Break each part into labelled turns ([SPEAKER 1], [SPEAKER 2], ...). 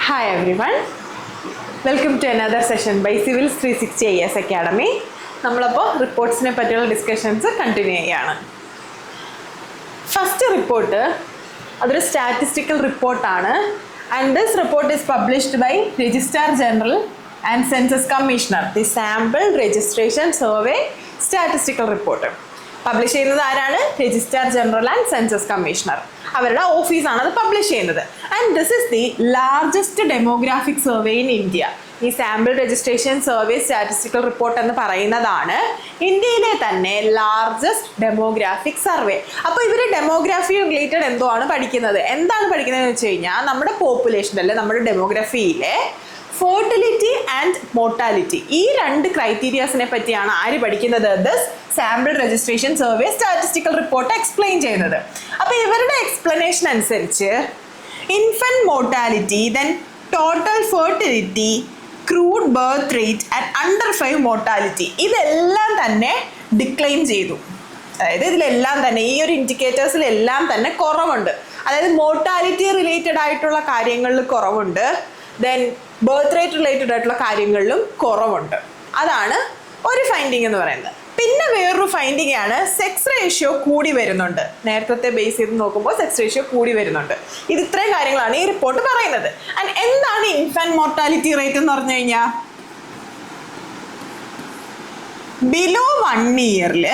[SPEAKER 1] Hi everyone, welcome to another session by Civils 360 IAS Academy. നമ്മളപ്പോൾ റിപ്പോർട്ട്സിനെ പറ്റിയുള്ള discussions continue ചെയ്യാണ്. ഫസ്റ്റ് റിപ്പോർട്ട് അതൊരു സ്റ്റാറ്റിസ്റ്റിക്കൽ റിപ്പോർട്ടാണ്. And this report is published by registrar general and census commissioner. The sample registration survey statistical report publish ചെയ്യുന്നത് ആരാണ്? Registrar general and census commissioner. അവരുടെ ഓഫീസാണ് അത് പബ്ലിഷ് ചെയ്യുന്നത്. And this is the largest demographic survey in India. ഈ sample registration survey statistical report എന്ന് പറയുന്നതാണ് ഇന്ത്യയിലെ തന്നെ ലാർജസ്റ്റ് ഡെമോഗ്രാഫിക് സർവേ. അപ്പോൾ ഇവർ ഡെമോഗ്രാഫി റിലേറ്റഡ് എന്തോ ആണ് പഠിക്കുന്നത്. എന്താണ് പഠിക്കുന്നതെന്ന് വെച്ച് കഴിഞ്ഞാൽ നമ്മുടെ പോപ്പുലേഷൻ അല്ലെ, നമ്മുടെ ഡെമോഗ്രഫിയിലെ ഫെർട്ടിലിറ്റി ആൻഡ് മോർട്ടാലിറ്റി, ഈ രണ്ട് ക്രൈറ്റീരിയാസിനെ പറ്റിയാണ് ആര് പഠിക്കുന്നത്? This sample registration survey statistical report explain ചെയ്യുന്നത്. അപ്പോൾ ഇവരുടെ എക്സ്പ്ലനേഷൻ അനുസരിച്ച് infant mortality, then total fertility, crude birth rate and under 5 mortality, ഇതെല്ലാം തന്നെ ഡിക്ലൈൻ ചെയ്തു. അതായത് ഇതിലെല്ലാം തന്നെ ഈ ഒരു ഇൻഡിക്കേറ്റേഴ്സിലെല്ലാം തന്നെ കുറവുണ്ട്. അതായത് മോർട്ടാലിറ്റി റിലേറ്റഡ് ആയിട്ടുള്ള കാര്യങ്ങളിൽ കുറവുണ്ട്, ദെൻ ബർത്ത് റേറ്റ് റിലേറ്റഡ് ആയിട്ടുള്ള കാര്യങ്ങളിലും കുറവുണ്ട്. അതാണ് ഒരു ഫൈൻഡിങ് എന്ന് പറയുന്നത്. പിന്നെ വേറൊരു ഫൈൻഡിങ് ആണ് സെക്സ് റേഷ്യോ കൂടി വരുന്നുണ്ട്. നേരത്തെ ബേസ് ചെയ്ത് നോക്കുമ്പോൾ സെക്സ് റേഷ്യോ കൂടി വരുന്നുണ്ട്. ഇത് ഇത്രയും കാര്യങ്ങളാണ് ഈ റിപ്പോർട്ട് പറയുന്നത്. ആൻഡ് എന്താണ് ഇൻഫന്റ് മോർട്ടാലിറ്റി റേറ്റ് എന്ന് പറഞ്ഞു കഴിഞ്ഞാൽ, ബിലോ 1 ഇയറിൽ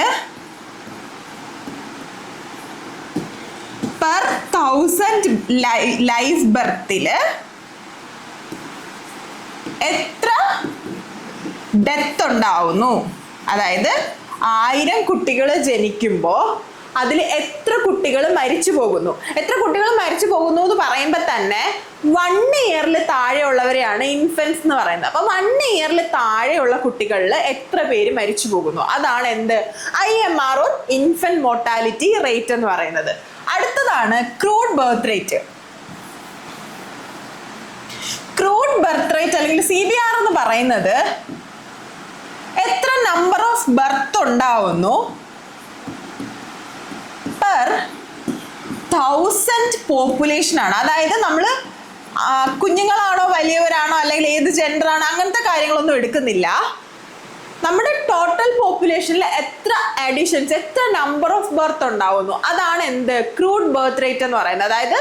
[SPEAKER 1] പെർ 1000 ലൈഫ് ബർത്തിൽ എത്ര ഡെത്ത് ഉണ്ടാവുന്നു. അതായത് 1000 കുട്ടികൾ ജനിക്കുമ്പോൾ അതിൽ എത്ര കുട്ടികൾ മരിച്ചു പോകുന്നു. എത്ര കുട്ടികൾ മരിച്ചു പോകുന്നു എന്ന് പറയുമ്പോൾ തന്നെ 1 ഇയറിൽ താഴെയുള്ളവരെയാണ് ഇൻഫൻസ് എന്ന് പറയുന്നത്. അപ്പം 1 ഇയറിൽ താഴെയുള്ള കുട്ടികളിൽ എത്ര പേര് മരിച്ചു പോകുന്നു, അതാണ് എന്ത് IMR ഇൻഫന്റ് മോർട്ടാലിറ്റി റേറ്റ് എന്ന് പറയുന്നത്. അടുത്തതാണ് crude birth rate. Crude birth rate അല്ലെങ്കിൽ CBR എന്ന് പറയുന്നത് എത്ര നമ്പർ ഓഫ് ബർത്ത് ഉണ്ടാവുന്നു പെർ 1000 പോപ്പുലേഷൻ ആണ്. അതായത് നമ്മൾ കുഞ്ഞുങ്ങളാണോ വലിയവരാണോ അല്ലെങ്കിൽ ഏത് ജെൻഡർ ആണോ അങ്ങനത്തെ കാര്യങ്ങളൊന്നും എടുക്കുന്നില്ല. നമ്മുടെ ടോട്ടൽ പോപ്പുലേഷനിൽ എത്ര അഡീഷൻസ്, എത്ര നമ്പർ ഓഫ് ബർത്ത് ഉണ്ടാവുന്നു, അതാണ് എന്ത് ക്രൂഡ് ബർത്ത് റേറ്റ് എന്ന് പറയുന്നത്. അതായത്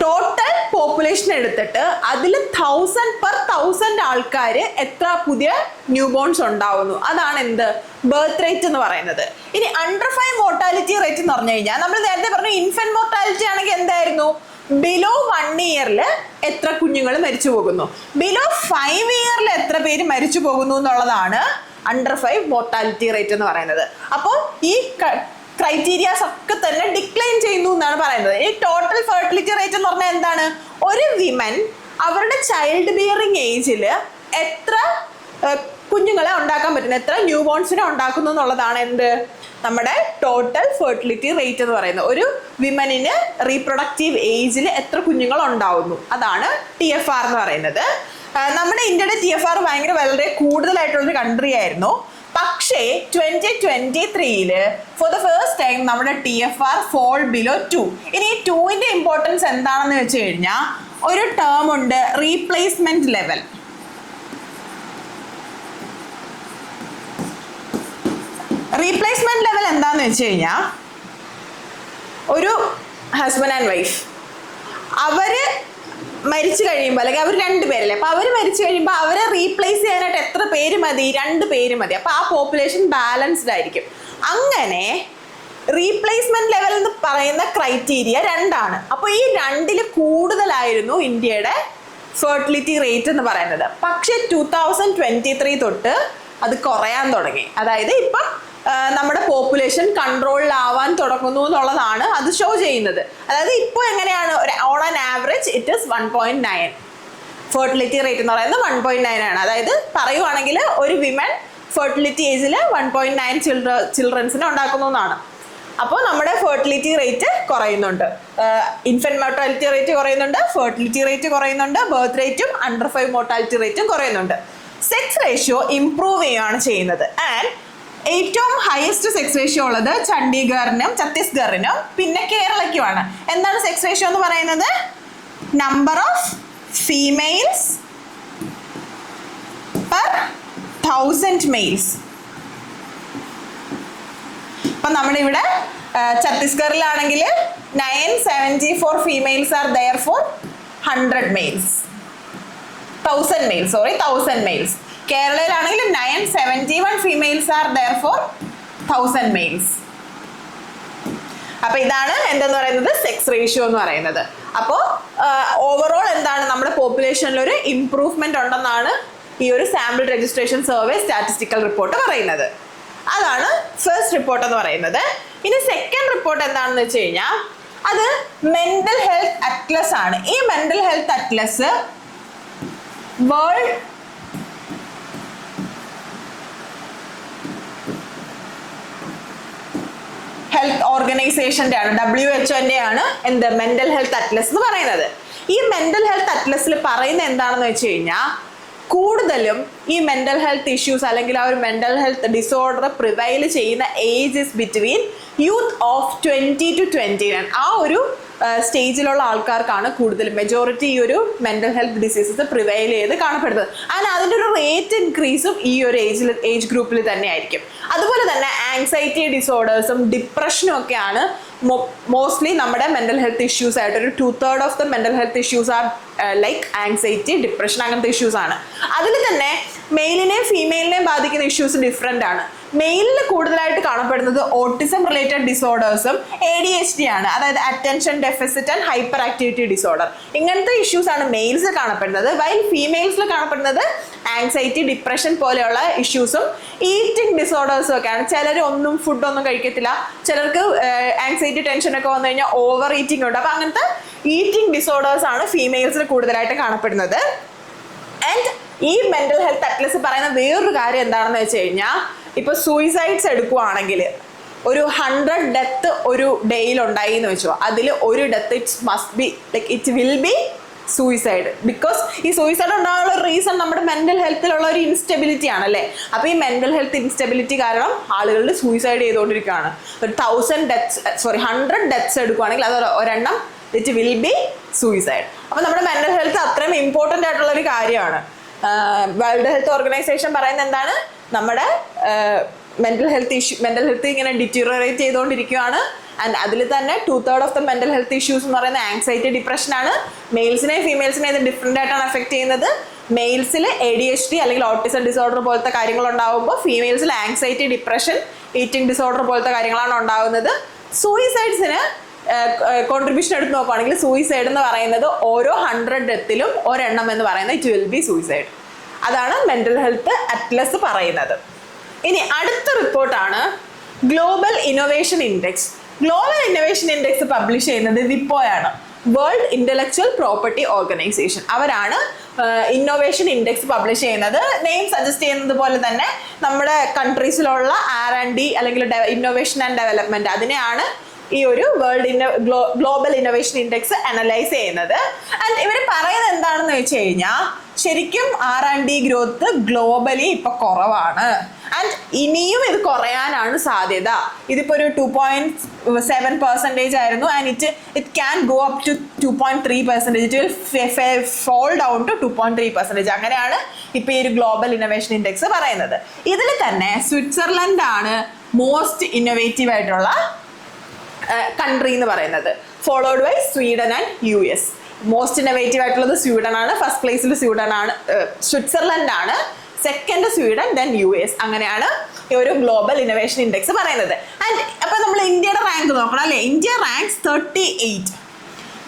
[SPEAKER 1] ടോട്ടൽ പോപ്പുലേഷൻ എടുത്തിട്ട് അതിൽ 1000 ആൾക്കാർ എത്ര പുതിയ ന്യൂ ബോൺസ് ഉണ്ടാവുന്നു, അതാണ് എന്ത് ബർത്ത് റേറ്റ് എന്ന് പറയുന്നത്. ഇനി അണ്ടർ 5 മോർട്ടാലിറ്റി റേറ്റ് എന്ന് പറഞ്ഞു കഴിഞ്ഞാൽ നമ്മൾ നേരത്തെ പറഞ്ഞു ഇൻഫന്റ് മോർട്ടാലിറ്റി ആണെങ്കിൽ എന്തായിരുന്നു, ബിലോ 1 ഇയറിൽ എത്ര കുഞ്ഞുങ്ങൾ മരിച്ചു പോകുന്നു, ബിലോ 5 ഇയറിൽ എത്ര പേര് മരിച്ചു പോകുന്നു എന്നുള്ളതാണ് അണ്ടർ 5 മോർട്ടാലിറ്റി റേറ്റ് എന്ന് പറയുന്നത്. അപ്പോൾ ഈ ക്രൈറ്റീരിയാസ് ഒക്കെ തന്നെ ഡിക്ലൈൻ ചെയ്യുന്നു എന്നാണ് പറയുന്നത്. ഈ ടോട്ടൽ ഫെർട്ടിലിറ്റി റേറ്റ് എന്ന് പറഞ്ഞാൽ എന്താണ്, ഒരു വിമൻ അവരുടെ ചൈൽഡ് ബിയറിംഗ് ഏജിൽ എത്ര കുഞ്ഞുങ്ങളെ ഉണ്ടാക്കാൻ പറ്റുന്നു, എത്ര ന്യൂ ബോൺസിനെ ഉണ്ടാക്കുന്നു എന്നുള്ളതാണ് എന്ത് നമ്മുടെ ടോട്ടൽ ഫെർട്ടിലിറ്റി റേറ്റ് എന്ന് പറയുന്നത്. ഒരു വിമനിന് റീപ്രൊഡക്റ്റീവ് ഏജിൽ എത്ര കുഞ്ഞുങ്ങൾ ഉണ്ടാവുന്നു, അതാണ് TFR എന്ന് പറയുന്നത്. നമ്മുടെ ഇന്ത്യയുടെ TFR വളരെ കൂടുതലായിട്ടുള്ളൊരു കൺട്രി ആയിരുന്നു. പക്ഷേ 2023 ഫോർ ദ ഫസ്റ്റ് ടൈം നമ്മുടെ TFR fall below 2. ഇനി ഈ 2ന്റെ ഇമ്പോർട്ടൻസ് എന്താണെന്ന് വെച്ച് കഴിഞ്ഞാൽ ഒരു ടേം ഉണ്ട്, റീപ്ലേസ്മെന്റ് ലെവൽ. റീപ്ലേസ്മെന്റ് ലെവൽ എന്താന്ന് വെച്ച് കഴിഞ്ഞാൽ ഒരു ഹസ്ബൻഡ് ആൻഡ് വൈഫ് അവര് മരിച്ചു കഴിയുമ്പോൾ അല്ലെങ്കിൽ അവർ 2 പേരല്ലേ, അപ്പൊ അവർ മരിച്ചു കഴിയുമ്പോൾ അവരെ റീപ്ലേസ് ചെയ്യാനായിട്ട് എത്ര പേര് മതി, 2 പേര് മതി. അപ്പൊ ആ പോപ്പുലേഷൻ ബാലൻസ്ഡ് ആയിരിക്കും. അങ്ങനെ റീപ്ലേസ്മെന്റ് ലെവൽ എന്ന് പറയുന്ന ക്രൈറ്റീരിയ 2ആണ്. അപ്പൊ ഈ 2ൽ കൂടുതലായിരുന്നു ഇന്ത്യയുടെ ഫെർട്ടിലിറ്റി റേറ്റ് എന്ന് പറയുന്നത്. പക്ഷെ 2023 തൊട്ട് അത് കുറയാൻ തുടങ്ങി. അതായത് ഇപ്പം നമ്മുടെ പോപ്പുലേഷൻ കൺട്രോളിലാവാൻ തുടങ്ങുന്നു എന്നുള്ളതാണ് അത് ഷോ ചെയ്യുന്നത്. അതായത് ഇപ്പോൾ എങ്ങനെയാണ്, on an average it is 1.9 fertility rate എന്ന് പറയുന്നത് 1.9 ആണ്. അതായത് പറയുവാണെങ്കിൽ ഒരു വിമൻ ഫെർട്ടിലിറ്റി ഏജിൽ 1.9 ചിൽഡ്രൻസിനെ ഉണ്ടാക്കുന്നു എന്നാണ്. അപ്പോൾ നമ്മുടെ ഫെർട്ടിലിറ്റി റേറ്റ് കുറയുന്നുണ്ട്, ഇൻഫന്റ് മോർട്ടാലിറ്റി റേറ്റ് കുറയുന്നുണ്ട്, ഫെർട്ടിലിറ്റി റേറ്റ് കുറയുന്നുണ്ട്, ബർത്ത് റേറ്റും അണ്ടർ 5 മോർട്ടാലിറ്റി റേറ്റും കുറയുന്നുണ്ട്. സെക്സ് റേഷ്യോ ഇംപ്രൂവ് ചെയ്യുകയാണ് ചെയ്യുന്നത്. ആൻഡ് ഏറ്റവും ഹയസ്റ്റ് സെക്സ് റേഷ്യോ ഉള്ളത് ചണ്ഡീഗറിനും ഛത്തീസ്ഗറിനും പിന്നെ കേരളയ്ക്കുമാണ്. എന്താണ് സെക്സ് റേഷ്യോ എന്ന് പറയുന്നത്? Number of females per 1000 males. അപ്പം നമ്മുടെ ഇവിടെ ഛത്തീസ്ഗഡിലാണെങ്കിൽ 974 females are there for 100 males. 1000 males, sorry, 1000 males. കേരളയിലാണെങ്കിൽ 971 females are there for 1000 males. അപ്പൊ ഇതാണ് എന്തെന്ന് പറയുന്നത് സെക്സ് റേഷ്യോ എന്ന് പറയുന്നത്. അപ്പോൾ ഓവറോൾ എന്താണ് നമ്മുടെ പോപ്പുലേഷനിൽ ഒരു ഇംപ്രൂവ്മെന്റ് ഉണ്ടെന്നാണ് ഈ ഒരു sample registration survey statistical report പറയുന്നത്. അതാണ് ഫസ്റ്റ് റിപ്പോർട്ട് എന്ന് പറയുന്നത്. ഇനി സെക്കൻഡ് റിപ്പോർട്ട് എന്താണെന്ന് വെച്ച് കഴിഞ്ഞാൽ അത് മെന്റൽ ഹെൽത്ത് അറ്റ്ലസ് ആണ്. ഈ mental health Atlas world health ഓർഗനൈസേഷന്റെ ആണ്, WHO ആണ് എന്ത് മെന്റൽ ഹെൽത്ത് അറ്റ്ലസ് എന്ന് പറയുന്നത്. ഈ മെന്റൽ ഹെൽത്ത് അറ്റ്ലസിൽ പറയുന്നത് എന്താണെന്ന് വെച്ച് കഴിഞ്ഞാൽ കൂടുതലും ഈ മെന്റൽ ഹെൽത്ത് ഇഷ്യൂസ് അല്ലെങ്കിൽ ആ ഒരു മെന്റൽ ഹെൽത്ത് ഡിസോർഡർ പ്രിവൈൽ ചെയ്യുന്ന age is between youth of 20 to 29. ആ ഒരു സ്റ്റേജിലുള്ള ആൾക്കാർക്കാണ് കൂടുതലും മെജോറിറ്റി ഈ ഒരു മെന്റൽ ഹെൽത്ത് ഡിസീസസ് പ്രിവൈൽ ചെയ്ത് കാണപ്പെടുന്നത്. അങ്ങനെ അതിൻ്റെ ഒരു റേറ്റ് ഇൻക്രീസും ഈ ഒരു ഏജ് ഗ്രൂപ്പിൽ തന്നെ ആയിരിക്കും. അതുപോലെ തന്നെ ആങ്സൈറ്റി ഡിസോർഡേഴ്സും ഡിപ്രഷനും ഒക്കെയാണ് മോസ്റ്റ്ലി നമ്മുടെ മെന്റൽ ഹെൽത്ത് ഇഷ്യൂസ് ആയിട്ട്. ഒരു 2/3 of the mental health issues are like anxiety, depression, അങ്ങനത്തെ ഇഷ്യൂസ് ആണ്. അതിൽ തന്നെ മെയിലിനെയും ഫീമെയിലിനെയും ബാധിക്കുന്ന ഇഷ്യൂസ് ഡിഫറെൻ്റ് ആണ്. മെയിലിൽ കൂടുതലായിട്ട് കാണപ്പെടുന്നത് ഓട്ടിസം റിലേറ്റഡ് ഡിസോർഡേഴ്സും ADHD ആണ്, അതായത് attention deficit and hyper activity disorder. ഇങ്ങനത്തെ ഇഷ്യൂസ് ആണ് മെയിൽസിൽ കാണപ്പെടുന്നത്. വൈൽ ഫീമെയിൽസിൽ കാണപ്പെടുന്നത് ആങ്സൈറ്റി, ഡിപ്രഷൻ പോലെയുള്ള ഇഷ്യൂസും ഈറ്റിംഗ് ഡിസോർഡേഴ്സും ഒക്കെയാണ്. ചിലർ ഫുഡൊന്നും കഴിക്കത്തില്ല, ചിലർക്ക് ആങ്സൈറ്റി ടെൻഷനൊക്കെ വന്നു കഴിഞ്ഞാൽ ഓവർ ഈറ്റിംഗ് ഉണ്ട്. അപ്പം അങ്ങനത്തെ ഈറ്റിംഗ് ഡിസോർഡേഴ്സ് ആണ് ഫീമെയിൽസിൽ കൂടുതലായിട്ട് കാണപ്പെടുന്നത്. ആൻഡ് ഈ മെന്റൽ ഹെൽത്ത് അറ്റ്ലസ് പറയുന്ന വേറൊരു കാര്യം എന്താണെന്ന് വെച്ച് കഴിഞ്ഞാൽ ഇപ്പൊ സൂയിസൈഡ്സ് എടുക്കുവാണെങ്കിൽ ഒരു 100 ഡെത്ത് ഒരു ഡേയിൽ ഉണ്ടായി എന്ന് വെച്ചോ, അതിൽ ഒരു death it will be suicide. Because ഈ സൂയിസൈഡ് ഉണ്ടാകാനുള്ള റീസൺ നമ്മുടെ മെന്റൽ ഹെൽത്തിലുള്ള ഒരു ഇൻസ്റ്റെബിലിറ്റി ആണല്ലേ. അപ്പൊ ഈ മെന്റൽ ഹെൽത്ത് ഇൻസ്റ്റെബിലിറ്റി കാരണം ആളുകൾ സൂയിസൈഡ് ചെയ്തുകൊണ്ടിരിക്കുകയാണ്. ഒരു 100 ഡെത്ത്സ് എടുക്കുവാണെങ്കിൽ അത് ഒരെണ്ണം ഇറ്റ് വിൽ ബി സൂയിസൈഡ്. അപ്പൊ നമ്മുടെ മെന്റൽ ഹെൽത്ത് അത്രയും ഇമ്പോർട്ടൻ്റ് ആയിട്ടുള്ള ഒരു കാര്യമാണ്. വേൾഡ് ഹെൽത്ത് ഓർഗനൈസേഷൻ പറയുന്നത് എന്താണ്, നമ്മുടെ മെന്റൽ ഹെൽത്ത് ഇങ്ങനെ ഡിറ്റീറിയറേറ്റ് ചെയ്തുകൊണ്ടിരിക്കുകയാണ്. ആൻഡ് അതിൽ തന്നെ 2/3 of the mental health issues എന്ന് പറയുന്നത് ആങ്സൈറ്റി, ഡിപ്രഷൻ ആണ്. മെയിൽസിനെയും ഫീമെയിൽസിനെയും ഇത് ഡിഫറെൻ്റ് ആയിട്ടാണ് എഫക്ട് ചെയ്യുന്നത്. മെയിൽസിൽ ADHD അല്ലെങ്കിൽ ഓട്ടിസം ഡിസോർഡർ പോലത്തെ കാര്യങ്ങൾ ഉണ്ടാകുമ്പോൾ ഫീമെയിൽസിൽ ആങ്സൈറ്റി, ഡിപ്രഷൻ, ഈറ്റിംഗ് ഡിസോർഡർ പോലത്തെ കാര്യങ്ങളാണ് ഉണ്ടാകുന്നത്. സൂയിസൈഡ്സിന് കോൺട്രിബ്യൂഷൻ എടുത്ത് നോക്കുകയാണെങ്കിൽ സൂയിസൈഡ് എന്ന് പറയുന്നത് ഓരോ 100 ഡെത്തിലും ഒരെണ്ണം എന്ന് പറയുന്നത് ഇറ്റ് വിൽ ബി സൂയിസൈഡ്. അതാണ് മെന്റൽ ഹെൽത്ത് അറ്റ്ലസ് പറയുന്നത്. ഇനി അടുത്ത റിപ്പോർട്ടാണ് global innovation index. Global innovation index publish ചെയ്യുന്നത് വിപ്പോയാണ്, വേൾഡ് ഇന്റലക്ച്വൽ പ്രോപ്പർട്ടി ഓർഗനൈസേഷൻ. അവരാണ് ഇന്നോവേഷൻ ഇൻഡെക്സ് പബ്ലിഷ് ചെയ്യുന്നത്. നെയിം സജസ്റ്റ് ചെയ്യുന്നത് പോലെ തന്നെ നമ്മുടെ കൺട്രീസിലുള്ള R&D അല്ലെങ്കിൽ ഇന്നോവേഷൻ ആൻഡ് ഡെവലപ്മെന്റ് അതിനെയാണ് ഈ ഒരു ഗ്ലോബൽ ഇന്നോവേഷൻ ഇൻഡെക്സ് അനലൈസ് ചെയ്യുന്നത്. ആൻഡ് ഇവർ പറയുന്നത് എന്താണെന്ന് വെച്ച് കഴിഞ്ഞാൽ ശരിക്കും R&D ഗ്രോത്ത് ഗ്ലോബലി ഇപ്പൊ കുറവാണ്. ആൻഡ് ഇനിയും ഇത് കുറയാനാണ് സാധ്യത. ഇതിപ്പോ ഒരു 2.7% ആയിരുന്നു. And it can go up to 2.3%. It will fall down to 2.3%. അങ്ങനെയാണ് ഇപ്പൊ ഈ ഒരു ഗ്ലോബൽ ഇന്നോവേഷൻ ഇൻഡെക്സ് പറയുന്നത്. ഇതിൽ തന്നെ സ്വിറ്റ്സർലൻഡ് ആണ് മോസ്റ്റ് ഇന്നോവേറ്റീവ് ആയിട്ടുള്ള കൺട്രി എന്ന് പറയുന്നത്, followed by Sweden and US. Most innovative ആയിട്ടുള്ളത് സ്വീഡൻ ആണ്. ഫസ്റ്റ് പ്ലേസിൽ സ്വിറ്റ്സർലൻഡ് ആണ്, സെക്കൻഡ് സ്വീഡൻ, ദെൻ US. അങ്ങനെയാണ് ഈ ഒരു ഗ്ലോബൽ ഇന്നോവേഷൻ ഇൻഡെക്സ് പറയുന്നത്. ആൻഡ് അപ്പൊ നമ്മൾ ഇന്ത്യയുടെ റാങ്ക് നോക്കണം അല്ലേ. India ranks 38.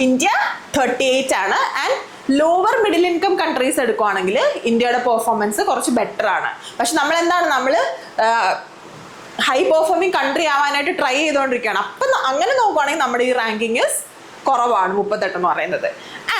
[SPEAKER 1] ഇന്ത്യ 38 ആണ്. And lower middle income countries എടുക്കുവാണെങ്കിൽ ഇന്ത്യയുടെ പെർഫോമൻസ് കുറച്ച് ബെറ്റർ ആണ്. പക്ഷെ നമ്മൾ ഹൈ പെർഫോമിങ് കൺട്രി ആവാനായിട്ട് ട്രൈ ചെയ്തുകൊണ്ടിരിക്കുകയാണ്. അപ്പം അങ്ങനെ നോക്കുവാണെങ്കിൽ നമ്മുടെ ഈ റാങ്കിങ് കുറവാണ്, 38 എന്ന് പറയുന്നത്.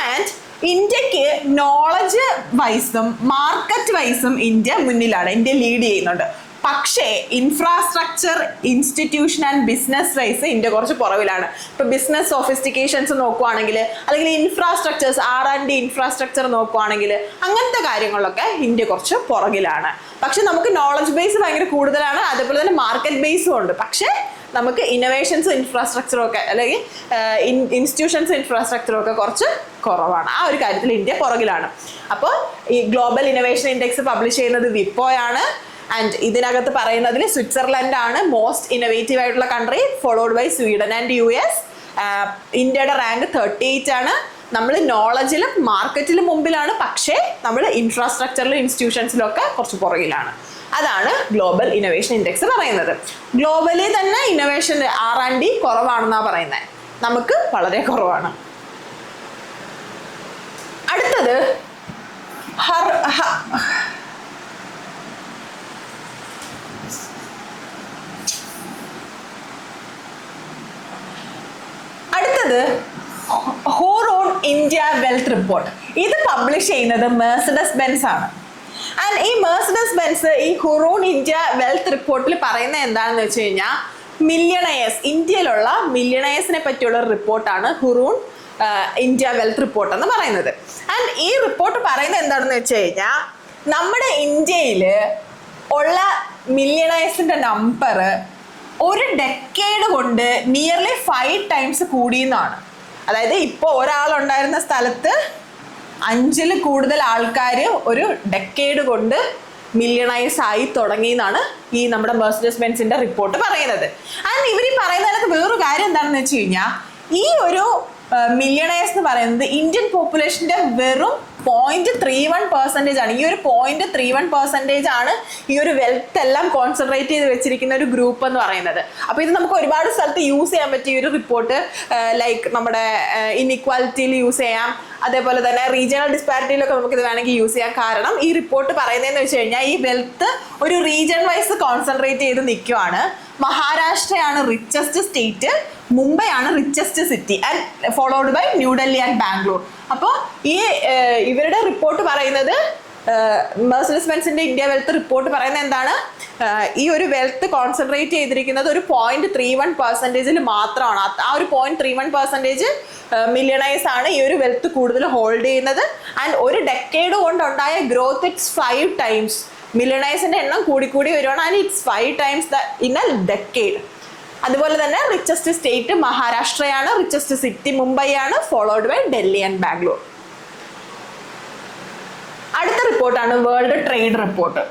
[SPEAKER 1] ആൻഡ് ഇന്ത്യക്ക് നോളജ് വൈസും മാർക്കറ്റ് വൈസും ഇന്ത്യ മുന്നിലാണ്, ഇന്ത്യ ലീഡ് ചെയ്യുന്നുണ്ട്. പക്ഷേ infrastructure, institution and business wise India കുറച്ച് പുറകിലാണ്. ഇപ്പൊ ബിസിനസ് സോഫിസ്റ്റിക്കേഷൻസ് നോക്കുവാണെങ്കിൽ അല്ലെങ്കിൽ ഇൻഫ്രാസ്ട്രക്ചേഴ്സ്, R&D ഇൻഫ്രാസ്ട്രക്ചർ നോക്കുവാണെങ്കിൽ അങ്ങനത്തെ കാര്യങ്ങളിലൊക്കെ ഇന്ത്യ കുറച്ച് പുറകിലാണ്. പക്ഷെ നമുക്ക് നോളജ് ബേസ് ഭയങ്കര കൂടുതലാണ്, അതേപോലെ തന്നെ മാർക്കറ്റ് ബേസും ഉണ്ട്. പക്ഷെ നമുക്ക് ഇന്നോവേഷൻസും ഇൻഫ്രാസ്ട്രക്ചറും ഒക്കെ അല്ലെങ്കിൽ ഇൻസ്റ്റിറ്റ്യൂഷൻസ് ഇൻഫ്രാസ്ട്രക്ചറും ഒക്കെ കുറച്ച് കുറവാണ്. ആ ഒരു കാര്യത്തിൽ ഇന്ത്യ പുറകിലാണ്. അപ്പോൾ ഈ ഗ്ലോബൽ ഇന്നോവേഷൻ ഇൻഡെക്സ് പബ്ലിഷ് ചെയ്യുന്നത് വിപ്പോയാണ്. ആൻഡ് ഇതിനകത്ത് പറയുന്നതിൽ സ്വിറ്റ്സർലൻഡ് ആണ് മോസ്റ്റ് ഇന്നോവേറ്റീവ് ആയിട്ടുള്ള country, followed by Sweden and US. ഇന്ത്യയുടെ റാങ്ക് 38 ആണ്. നമ്മൾ നോളജിലും മാർക്കറ്റിലും മുമ്പിലാണ്, പക്ഷേ നമ്മൾ ഇൻഫ്രാസ്ട്രക്ചറിലും ഇൻസ്റ്റിറ്റ്യൂഷൻസിലും ഒക്കെ കുറച്ച് പുറകിലാണ്. അതാണ് ഗ്ലോബൽ ഇന്നോവേഷൻ ഇൻഡെക്സ് പറയുന്നത്. ഗ്ലോബലി തന്നെ ഇന്നോവേഷൻ R&D കുറവാണെന്നാണ് പറയുന്നത്, നമുക്ക് വളരെ കുറവാണ്. അടുത്തത് ഹുറൂൺ ഇന്ത്യ വെൽത്ത് റിപ്പോർട്ട്. ഇത് പബ്ലിഷ് ചെയ്യുന്നത് മെഴ്സിഡസ് ബെൻസ് ആണ്. ആൻഡ് ഈ മെഴ്സിഡസ് ബെൻസ് ഈ ഹുറൂൺ ഇന്ത്യ വെൽത്ത് റിപ്പോർട്ടിൽ പറയുന്നത് എന്താണെന്ന് വെച്ച് കഴിഞ്ഞാൽ മില്യണയേഴ്സ്, ഇന്ത്യയിലുള്ള മില്യണയേഴ്സിനെ പറ്റിയുള്ള റിപ്പോർട്ടാണ് ഹുറൂൺ ഇന്ത്യ വെൽത്ത് റിപ്പോർട്ട് എന്ന് പറയുന്നത്. ആൻഡ് ഈ റിപ്പോർട്ട് പറയുന്നത് എന്താണെന്ന് വെച്ച് കഴിഞ്ഞാൽ നമ്മുടെ ഇന്ത്യയിൽ ഉള്ള മില്യണയേഴ്സിന്റെ നമ്പർ ഒരു ഡെക്കേഡ് കൊണ്ട് നിയർലി 5 times കൂടിയെന്നാണ്. അതായത് ഇപ്പോൾ ഒരാളുണ്ടായിരുന്ന സ്ഥലത്ത് 5ൽ കൂടുതൽ ആൾക്കാർ ഒരു ഡെക്കേഡ് കൊണ്ട് മില്യണൈസ് ആയി തുടങ്ങിയെന്നാണ് ഈ നമ്മുടെ മെഴ്സിഡസ് ബെൻസിന്റെ റിപ്പോർട്ട് പറയുന്നത്. ആൻഡ് ഇവർ ഈ പറയുന്നതിനകത്ത് വേറൊരു കാര്യം എന്താണെന്ന് വെച്ച് കഴിഞ്ഞാൽ ഈ ഒരു മില്യണേഴ്സ് എന്ന് പറയുന്നത് ഇന്ത്യൻ പോപ്പുലേഷന്റെ വെറും 0.31% ആണ്. ഈ ഒരു 0.31% ആണ് ഈ ഒരു വെൽത്ത് എല്ലാം കോൺസെൻട്രേറ്റ് ചെയ്ത് വെച്ചിരിക്കുന്ന ഒരു ഗ്രൂപ്പ് എന്ന് പറയുന്നത്. അപ്പോൾ ഇത് നമുക്ക് ഒരുപാട് സ്ഥലത്ത് യൂസ് ചെയ്യാൻ പറ്റിയ ഒരു റിപ്പോർട്ട്, ലൈക്ക് നമ്മുടെ ഇൻഇക്വാലിറ്റിയിൽ യൂസ് ചെയ്യാം, അതേപോലെ തന്നെ റീജിയണൽ ഡിസ്പാരിറ്റിയിലൊക്കെ നമുക്ക് ഇത് വേണമെങ്കിൽ യൂസ് ചെയ്യാം. കാരണം ഈ റിപ്പോർട്ട് പറയുന്നതെന്ന് വെച്ച് കഴിഞ്ഞാൽ ഈ വെൽത്ത് ഒരു റീജിയൻ വൈസ് കോൺസെൻട്രേറ്റ് ചെയ്ത് നിൽക്കുവാണ്. മഹാരാഷ്ട്രയാണ് റിച്ചസ്റ്റ് സ്റ്റേറ്റ്, മുംബൈ ആണ് richest city and followed by New Delhi and Bangalore. അപ്പോൾ ഈ ഇവരുടെ റിപ്പോർട്ട് പറയുന്നത്, മെഴ്സിഡസ് ബെൻസിന്റെ ഇന്ത്യ വെൽത്ത് റിപ്പോർട്ട് പറയുന്നത് എന്താണ്, ഈ ഒരു വെൽത്ത് കോൺസെൻട്രേറ്റ് ചെയ്തിരിക്കുന്നത് ഒരു 0.31% മാത്രമാണ്. ആ ഒരു 0.31% മില്യണൈസ് ആണ് ഈ ഒരു വെൽത്ത് കൂടുതൽ ഹോൾഡ് ചെയ്യുന്നത്. ആൻഡ് ഒരു ഡെക്കേഡ് കൊണ്ടുണ്ടായ ഗ്രോത്ത് ഇറ്റ്സ് 5 times. മില്യണൈസിന്റെ എണ്ണം കൂടിക്കൂടി വരുവാണ്. And it's 5 times in a decade. അതുപോലെ തന്നെ റിച്ചസ്റ്റ് സ്റ്റേറ്റ് മഹാരാഷ്ട്രയാണ്, റിച്ചസ്റ്റ് സിറ്റി മുംബൈ ആണ്, followed by Delhi and Bangalore. അടുത്ത റിപ്പോർട്ടാണ് വേൾഡ് ട്രേഡ് റിപ്പോർട്ട്.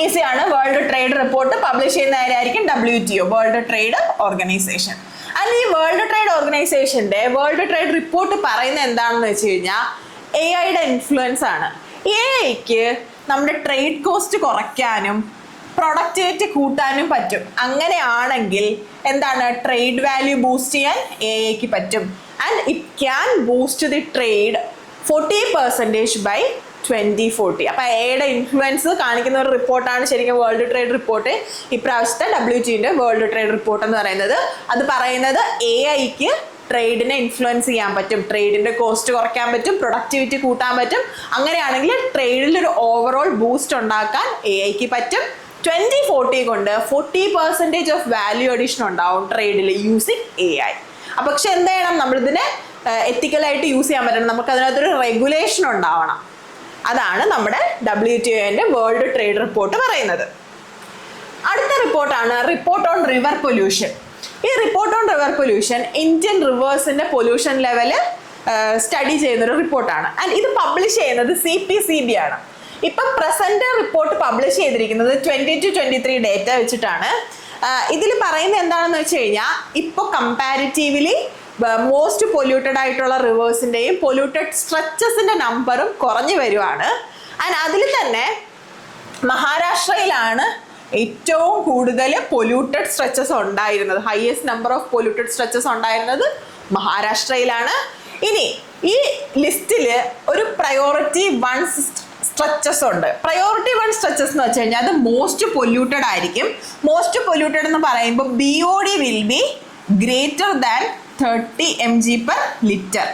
[SPEAKER 1] ഈസിയാണ്. വേൾഡ് ട്രേഡ് റിപ്പോർട്ട് പബ്ലിഷ് ചെയ്യുന്ന ആരായിരിക്കും? WTO, world trade organization. And ഈ വേൾഡ് ട്രേഡ് ഓർഗനൈസേഷന്റെ വേൾഡ് ട്രേഡ് റിപ്പോർട്ട് പറയുന്നത് എന്താണെന്ന് വെച്ച് കഴിഞ്ഞാൽ AI-യുടെ ഇൻഫ്ലുവൻസ് ആണ്. AI-ക്ക് നമ്മുടെ ട്രേഡ് കോസ്റ്റ് കുറയ്ക്കാനും പ്രൊഡക്ടിവിറ്റി കൂട്ടാനും പറ്റും. അങ്ങനെയാണെങ്കിൽ എന്താണ്, ട്രേഡ് വാല്യൂ ബൂസ്റ്റ് ചെയ്യാൻ AI-ക്ക് പറ്റും. And it can boost the trade 40% by 2040. അപ്പോൾ AI-യുടെ ഇൻഫ്ലുവൻസ് കാണിക്കുന്ന ഒരു റിപ്പോർട്ടാണ് ശരിക്കും വേൾഡ് ട്രേഡ് റിപ്പോർട്ട്. ഇപ്രാവശ്യത്തെ WTO-ന്റെ വേൾഡ് ട്രേഡ് റിപ്പോർട്ട് എന്ന് പറയുന്നത്, അത് പറയുന്നത് AI-ക്ക് ട്രേഡിനെ ഇൻഫ്ലുവൻസ് ചെയ്യാൻ പറ്റും, ട്രേഡിന്റെ കോസ്റ്റ് കുറയ്ക്കാൻ പറ്റും, പ്രൊഡക്ടിവിറ്റി കൂട്ടാൻ പറ്റും. അങ്ങനെയാണെങ്കിൽ ട്രേഡിൽ ഒരു ഓവറോൾ ബൂസ്റ്റ് ഉണ്ടാക്കാൻ AI-ക്ക് പറ്റും. 2040 കൊണ്ട് 40% ഓഫ് വാല്യൂ അഡീഷൻ ഉണ്ടാവും ട്രേഡിൽ യൂസിങ് AI. പക്ഷെ എന്ത് ചെയ്യണം, നമ്മളിതിനെ എത്തിക്കലായിട്ട് യൂസ് ചെയ്യാൻ പറ്റണം, നമുക്ക് അതിനകത്തൊരു റെഗുലേഷൻ ഉണ്ടാവണം. അതാണ് നമ്മുടെ WTO-ന്റെ വേൾഡ് ട്രേഡ് റിപ്പോർട്ട് പറയുന്നത്. അടുത്ത റിപ്പോർട്ടാണ് റിപ്പോർട്ട് ഓൺ റിവർ പൊല്യൂഷൻ. ഈ report on river pollution Indian റിവേഴ്സിന്റെ പൊല്യൂഷൻ ലെവല് സ്റ്റഡി ചെയ്യുന്നൊരു റിപ്പോർട്ടാണ്. ആൻഡ് ഇത് പബ്ലിഷ് ചെയ്യുന്നത് CPCB ആണ്. ഇപ്പം പ്രസന്റ് റിപ്പോർട്ട് പബ്ലിഷ് ചെയ്തിരിക്കുന്നത് 2022-23 ഡേറ്റ വെച്ചിട്ടാണ്. ഇതിൽ പറയുന്നത് എന്താണെന്ന് വെച്ച് കഴിഞ്ഞാൽ ഇപ്പോൾ കമ്പാരിറ്റീവ്ലി മോസ്റ്റ് പൊല്യൂട്ടഡ് ആയിട്ടുള്ള റിവേഴ്സിൻ്റെയും പൊല്യൂട്ടഡ് സ്ട്രെച്ചസിൻ്റെ നമ്പറും കുറഞ്ഞു വരുവാണ്. ആൻഡ് അതിൽ തന്നെ മഹാരാഷ്ട്രയിലാണ് ഏറ്റവും കൂടുതൽ പൊല്യൂട്ടഡ് സ്ട്രെച്ചസ് ഉണ്ടായിരുന്നത്. Highest number of polluted stretches ഉണ്ടായിരുന്നത് മഹാരാഷ്ട്രയിലാണ്. ഇനി ഈ ലിസ്റ്റിൽ ഒരു പ്രയോറിറ്റി 1 സ്ട്രെച്ചസ് ഉണ്ട്. പ്രയോറിറ്റി 1 സ്ട്രെച്ചസ് എന്ന് വെച്ച് കഴിഞ്ഞാൽ അത് മോസ്റ്റ് പൊല്യൂട്ടഡ് ആയിരിക്കും. മോസ്റ്റ് പൊല്യൂട്ടഡ് എന്ന് പറയുമ്പോൾ BOD will be greater than 30 mg/L.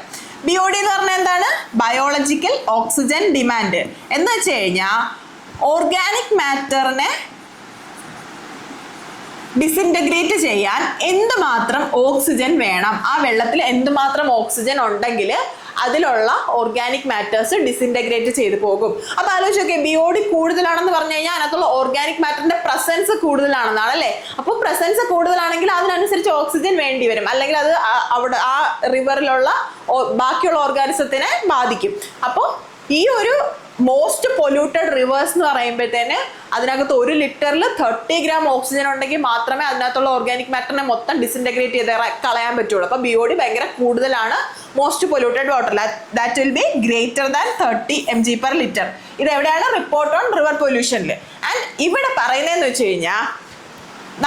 [SPEAKER 1] BOD എന്ന് പറഞ്ഞാൽ എന്താണ്? Biological oxygen demand. എന്ന് വെച്ച് കഴിഞ്ഞാൽ ഓർഗാനിക് മാറ്ററിനെ ഡിസിൻറ്റഗ്രേറ്റ് ചെയ്യാൻ എന്തുമാത്രം ഓക്സിജൻ വേണം, ആ വെള്ളത്തിൽ എന്തുമാത്രം ഓക്സിജൻ ഉണ്ടെങ്കിൽ അതിലുള്ള ഓർഗാനിക് മാറ്റേഴ്സ് ഡിസിൻറ്റഗ്രേറ്റ് ചെയ്ത് പോകും. അപ്പൊ ആലോചിച്ച് നോക്കിയേ, BOD കൂടുതലാണെന്ന് പറഞ്ഞു കഴിഞ്ഞാൽ അതിനകത്തുള്ള ഓർഗാനിക് മാറ്ററിന്റെ പ്രസൻസ് കൂടുതലാണെന്നാണ് അല്ലേ. അപ്പോൾ പ്രസൻസ് കൂടുതലാണെങ്കിൽ അതിനനുസരിച്ച് ഓക്സിജൻ വേണ്ടി വരും, അല്ലെങ്കിൽ അത് അവിടെ ആ റിവറിലുള്ള ബാക്കിയുള്ള ഓർഗാനിസത്തിനെ ബാധിക്കും. അപ്പോൾ ഈ ഒരു മോസ്റ്റ് പൊല്യൂട്ടഡ് റിവേഴ്സ് എന്ന് പറയുമ്പോഴത്തേന് അതിനകത്ത് 1 ലിറ്ററിൽ 30 ഗ്രാം ഓക്സിജൻ ഉണ്ടെങ്കിൽ മാത്രമേ അതിനകത്തുള്ള ഓർഗാനിക് മാറ്ററിനെ മൊത്തം ഡിസിൻറ്റഗ്രേറ്റ് ചെയ്ത് കളയാൻ പറ്റുള്ളൂ. അപ്പോൾ BOD ഭയങ്കര കൂടുതലാണ് most polluted water. That will be greater than 30 mg/ലിറ്റർ. ഇത് എവിടെയാണ്? റിപ്പോർട്ട് ഓൺ റിവർ പൊല്യൂഷനിൽ. ആൻഡ് ഇവിടെ പറയുന്നതെന്ന് വെച്ച് കഴിഞ്ഞാൽ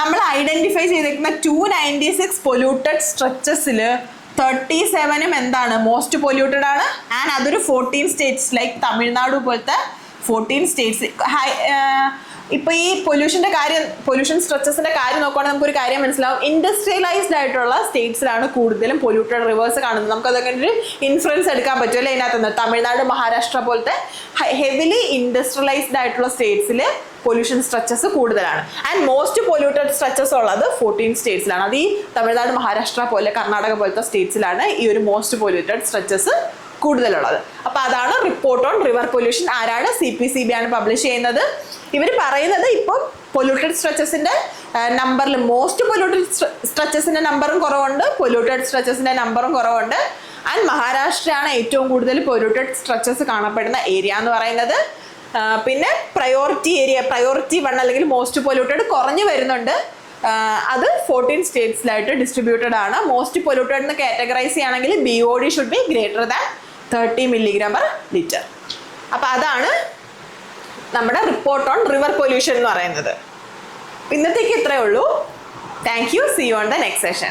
[SPEAKER 1] നമ്മൾ ഐഡന്റിഫൈ ചെയ്തിരിക്കുന്ന 296 പൊല്യൂട്ടഡ് സ്ട്രെച്ചസിൽ 37 എന്താണ്? മോസ്റ്റ് പൊല്യൂട്ടഡ് ആണ്. ആൻഡ് അതൊരു 14 സ്റ്റേറ്റ്സ് ലൈക്ക് തമിഴ്നാട് പോലത്തെ 14 സ്റ്റേറ്റ്സ്. ഇപ്പൊ ഈ പൊല്യൂഷൻ സ്ട്രെച്ചസിന്റെ കാര്യം നോക്കുകയാണെങ്കിൽ നമുക്കൊരു കാര്യം മനസ്സിലാവും. ഇൻഡസ്ട്രിയലൈസ്ഡ് ആയിട്ടുള്ള സ്റ്റേറ്റ്സിലാണ് കൂടുതലും പൊല്യൂട്ടഡ് റിവേഴ്സ് കാണുന്നത്. നമുക്ക് അതൊക്കെ ഒരു ഇൻഫ്ലുവൻസ് എടുക്കാൻ പറ്റുമല്ലോ ഇതിനകത്ത് നിന്ന്. തമിഴ്നാട്, മഹാരാഷ്ട്ര പോലത്തെ ഹെവിലി ഇൻഡസ്ട്രിയലൈസ്ഡ് ആയിട്ടുള്ള സ്റ്റേറ്റ്സിൽ പൊല്യൂഷൻ സ്ട്രെച്ചസ് കൂടുതലാണ്. ആൻഡ് മോസ്റ്റ് പൊല്യൂട്ടഡ് സ്ട്രെച്ചസ് ഉള്ളത് 14 സ്റ്റേറ്റ്സിലാണ്. അത് ഈ തമിഴ്നാട്, മഹാരാഷ്ട്ര പോലെ, കർണാടക പോലത്തെ സ്റ്റേറ്റ്സിലാണ് ഈ ഒരു മോസ്റ്റ് പൊല്യൂട്ടഡ് സ്ട്രെച്ചസ് കൂടുതലുള്ളത്. അപ്പൊ അതാണ് റിപ്പോർട്ട് ഓൺ റിവർ പൊല്യൂഷൻ. ആരാണ്? CPCB ആണ് പബ്ലിഷ് ചെയ്യുന്നത്. ഇവർ പറയുന്നത് ഇപ്പം പൊല്യൂട്ടഡ് സ്ട്രെച്ചസിന്റെ നമ്പറിൽ മോസ്റ്റ് പൊല്യൂട്ടഡ് സ്ട്രെച്ചസിന്റെ നമ്പറും കുറവുണ്ട്, പൊല്യൂട്ടഡ് സ്ട്രെച്ചസിന്റെ നമ്പറും കുറവുണ്ട്. ആൻഡ് മഹാരാഷ്ട്രയാണ് ഏറ്റവും കൂടുതൽ പൊല്യൂട്ടഡ് സ്ട്രെച്ചസ് കാണപ്പെടുന്ന ഏരിയ എന്ന് പറയുന്നത്. പിന്നെ പ്രയോറിറ്റി 1 അല്ലെങ്കിൽ മോസ്റ്റ് പൊല്യൂട്ടഡ് കുറഞ്ഞു വരുന്നുണ്ട്. അത് 14 സ്റ്റേറ്റ്സിലായിട്ട് ഡിസ്ട്രിബ്യൂട്ടഡ് ആണ്. മോസ്റ്റ് പൊല്യൂട്ടഡ് എന്ന് കാറ്റഗറൈസ് ചെയ്യുകയാണെങ്കിൽ BOD should be greater than 30 mg/ലിറ്റർ. അപ്പൊ അതാണ് നമ്മുടെ റിപ്പോർട്ട് ഓൺ റിവർ പൊല്യൂഷൻ എന്ന് പറയുന്നത്. ഇന്നത്തേക്ക് ഇത്രയേ ഉള്ളൂ. Thank you. See you on the next session.